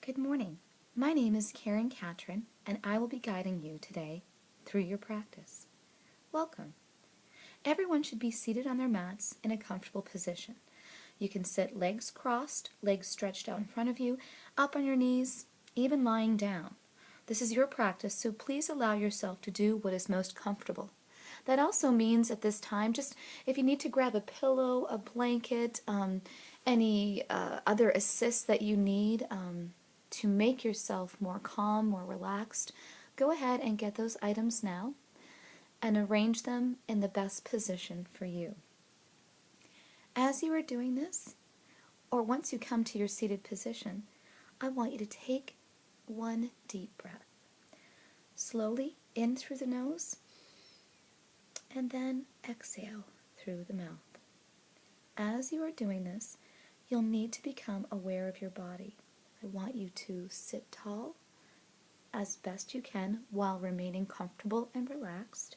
Good morning. My name is Karen Catron, and I will be guiding you today through your practice. Welcome. Everyone should be seated on their mats in a comfortable position. You can sit legs crossed, legs stretched out in front of you, up on your knees, even lying down. This is your practice, so please allow yourself to do what is most comfortable. That also means at this time, just if you need to grab a pillow, a blanket, any other assists that you need to make yourself more calm, more relaxed, go ahead and get those items now and arrange them in the best position for you. As you are doing this, or once you come to your seated position, I want you to take one deep breath. Slowly in through the nose, and then exhale through the mouth. As you are doing this, you'll need to become aware of your body. I want you to sit tall as best you can while remaining comfortable and relaxed,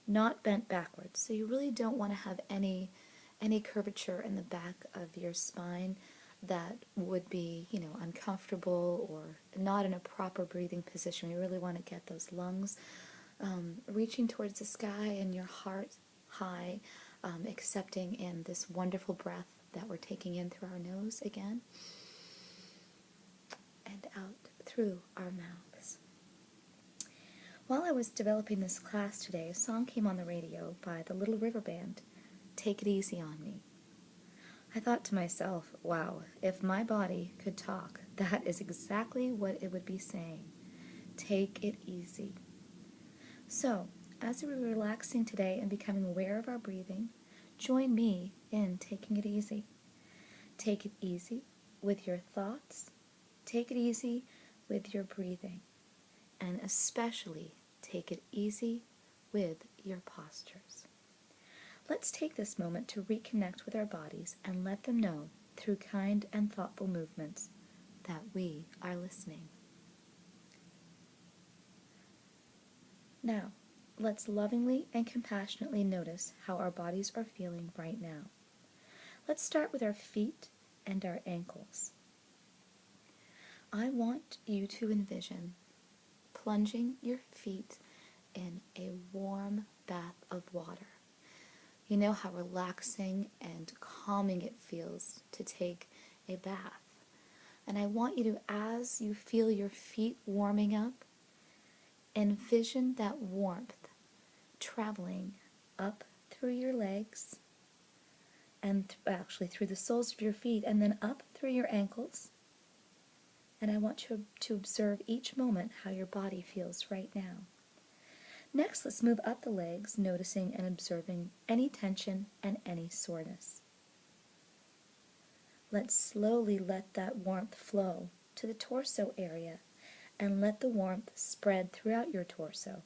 not bent backwards. So you really don't want to have any curvature in the back of your spine that would be, uncomfortable or not in a proper breathing position. We really want to get those lungs reaching towards the sky and your heart high, accepting in this wonderful breath that we're taking in through our nose again and out through our mouths. While I was developing this class today, a song came on the radio by the Little River Band, Take It Easy on Me. I thought to myself, wow, if my body could talk, that is exactly what it would be saying. Take it easy. So, as we're relaxing today and becoming aware of our breathing, join me in taking it easy. Take it easy with your thoughts. Take it easy with your breathing. And especially take it easy with your postures. Let's take this moment to reconnect with our bodies and let them know through kind and thoughtful movements that we are listening. Now, let's lovingly and compassionately notice how our bodies are feeling right now. Let's start with our feet and our ankles. I want you to envision plunging your feet in a warm bath of water. You know how relaxing and calming it feels to take a bath. And I want you to, as you feel your feet warming up, envision that warmth traveling up through your legs and actually through the soles of your feet and then up through your ankles. And I want you to observe each moment how your body feels right now. Next, let's move up the legs, noticing and observing any tension and any soreness. Let's slowly let that warmth flow to the torso area and let the warmth spread throughout your torso.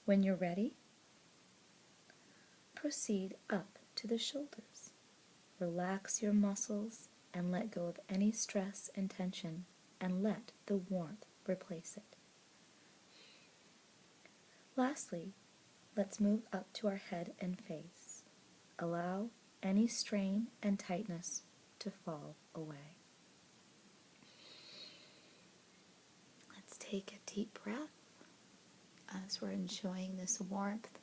When you're ready, proceed up to the shoulders. Relax your muscles and let go of any stress and tension and let the warmth replace it. Lastly, let's move up to our head and face. Allow any strain and tightness to fall away. Let's take a deep breath as we're enjoying this warmth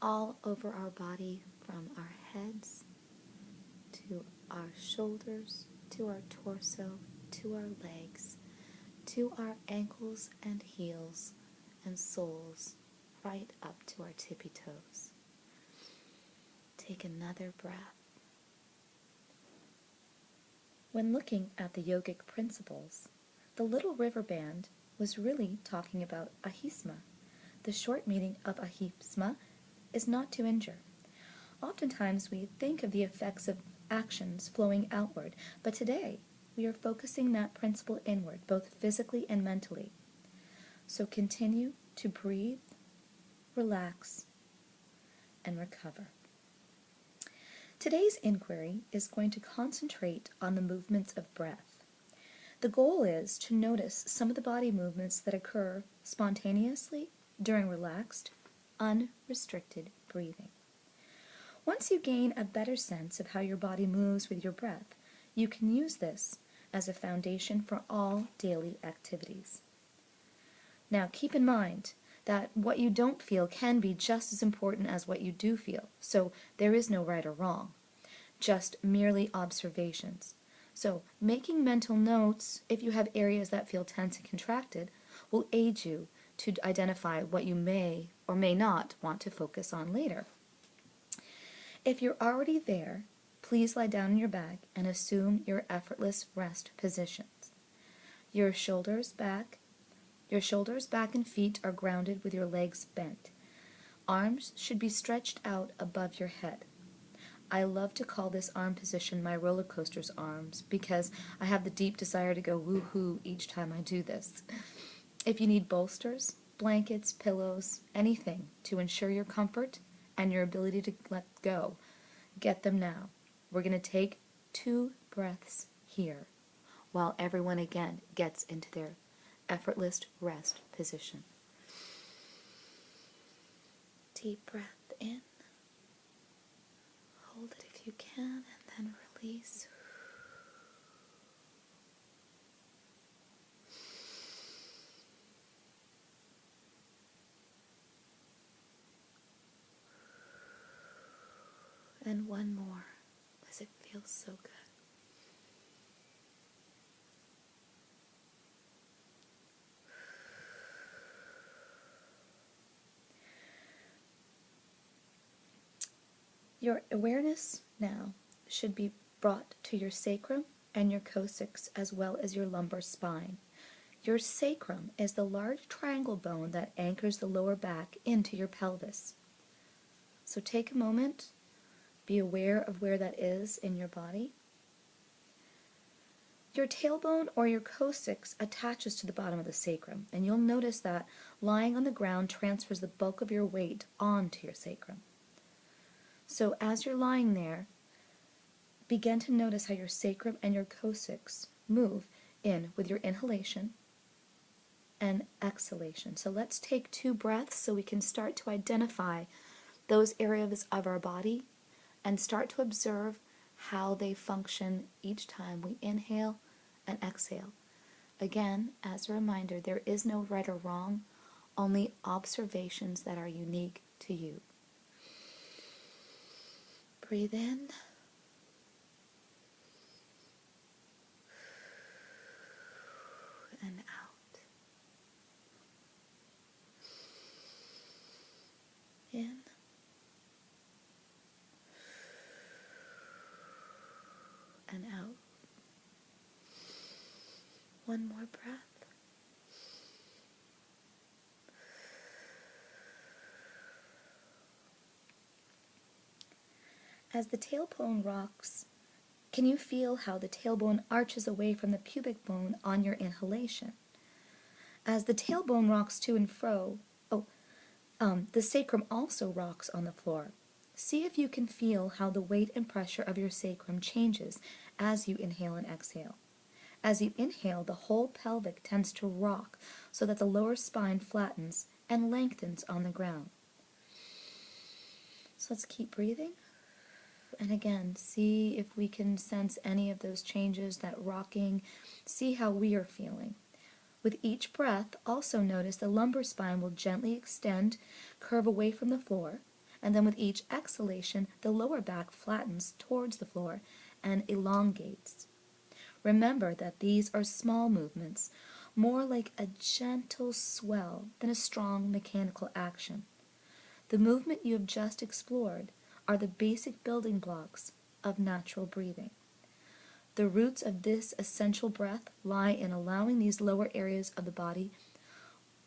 all over our body, from our heads to our shoulders, to our torso, to our legs, to our ankles and heels and soles, right up to our tippy toes. Take another breath. When looking at the yogic principles, the Little River Band was really talking about ahisma. The short meaning of ahisma is not to injure. Oftentimes we think of the effects of actions flowing outward, but today we are focusing that principle inward, both physically and mentally. So continue to breathe, relax, and recover. Today's inquiry is going to concentrate on the movements of breath. The goal is to notice some of the body movements that occur spontaneously during relaxed, unrestricted breathing. Once you gain a better sense of how your body moves with your breath, you can use this as a foundation for all daily activities. Now, keep in mind that what you don't feel can be just as important as what you do feel, so there is no right or wrong, just merely observations. So, making mental notes, if you have areas that feel tense and contracted, will aid you to identify what you may or may not want to focus on later. If you're already there, please lie down in your bag and assume your effortless rest positions. Your shoulders, back, and feet are grounded with your legs bent. Arms should be stretched out above your head. I love to call this arm position my roller coaster's arms because I have the deep desire to go woohoo each time I do this. If you need bolsters, blankets, pillows, anything to ensure your comfort and your ability to let go, get them now. We're going to take 2 breaths here while everyone again gets into their effortless rest position. Deep breath in. Hold it if you can, and then release. And one more, as it feels so good. Your awareness now should be brought to your sacrum and your coccyx as well as your lumbar spine. Your sacrum is the large triangle bone that anchors the lower back into your pelvis. So take a moment, be aware of where that is in your body. Your tailbone or your coccyx attaches to the bottom of the sacrum, and you'll notice that lying on the ground transfers the bulk of your weight onto your sacrum. So as you're lying there, begin to notice how your sacrum and your coccyx move in with your inhalation and exhalation. So let's take 2 breaths so we can start to identify those areas of our body and start to observe how they function each time we inhale and exhale. Again, as a reminder, there is no right or wrong, only observations that are unique to you. Breathe in. And out. In. And out. One more breath. As the tailbone rocks, can you feel how the tailbone arches away from the pubic bone on your inhalation? As the tailbone rocks to and fro, the sacrum also rocks on the floor. See if you can feel how the weight and pressure of your sacrum changes as you inhale and exhale. As you inhale, the whole pelvic tends to rock so that the lower spine flattens and lengthens on the ground. So let's keep breathing. And again, see if we can sense any of those changes, that rocking. See how we are feeling. With each breath, also notice the lumbar spine will gently extend, curve away from the floor, and then with each exhalation, the lower back flattens towards the floor and elongates. Remember that these are small movements, more like a gentle swell than a strong mechanical action. The movement you have just explored are the basic building blocks of natural breathing. The roots of this essential breath lie in allowing these lower areas of the body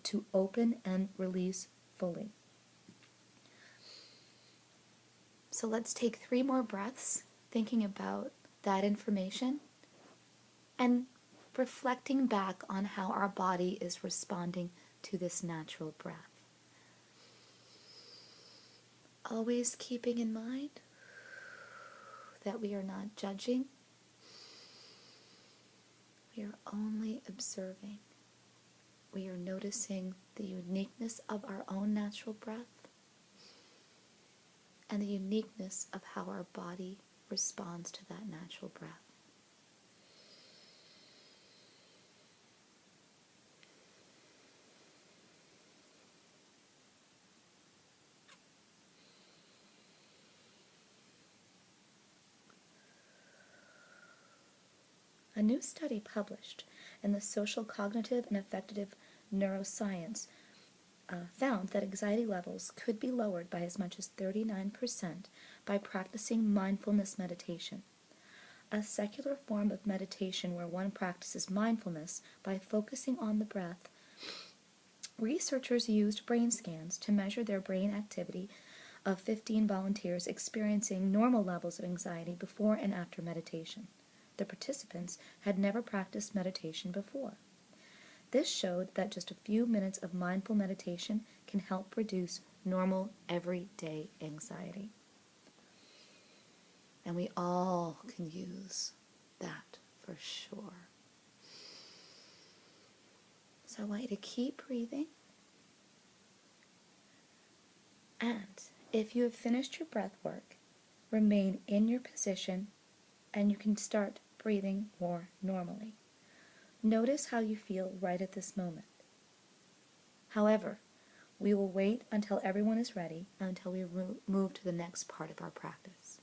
to open and release fully. So let's take 3 more breaths, thinking about that information and reflecting back on how our body is responding to this natural breath. Always keeping in mind that we are not judging. We are only observing. We are noticing the uniqueness of our own natural breath and the uniqueness of how our body responds to that natural breath. A new study published in the Social Cognitive and Affective Neuroscience found that anxiety levels could be lowered by as much as 39% by practicing mindfulness meditation, a secular form of meditation where one practices mindfulness by focusing on the breath. Researchers used brain scans to measure their brain activity of 15 volunteers experiencing normal levels of anxiety before and after meditation. The participants had never practiced meditation before. This showed that just a few minutes of mindful meditation can help reduce normal, everyday anxiety. And we all can use that for sure. So I want you to keep breathing. And if you have finished your breath work, remain in your position and you can start breathing more normally. Notice how you feel right at this moment. However, we will wait until everyone is ready, until we move to the next part of our practice.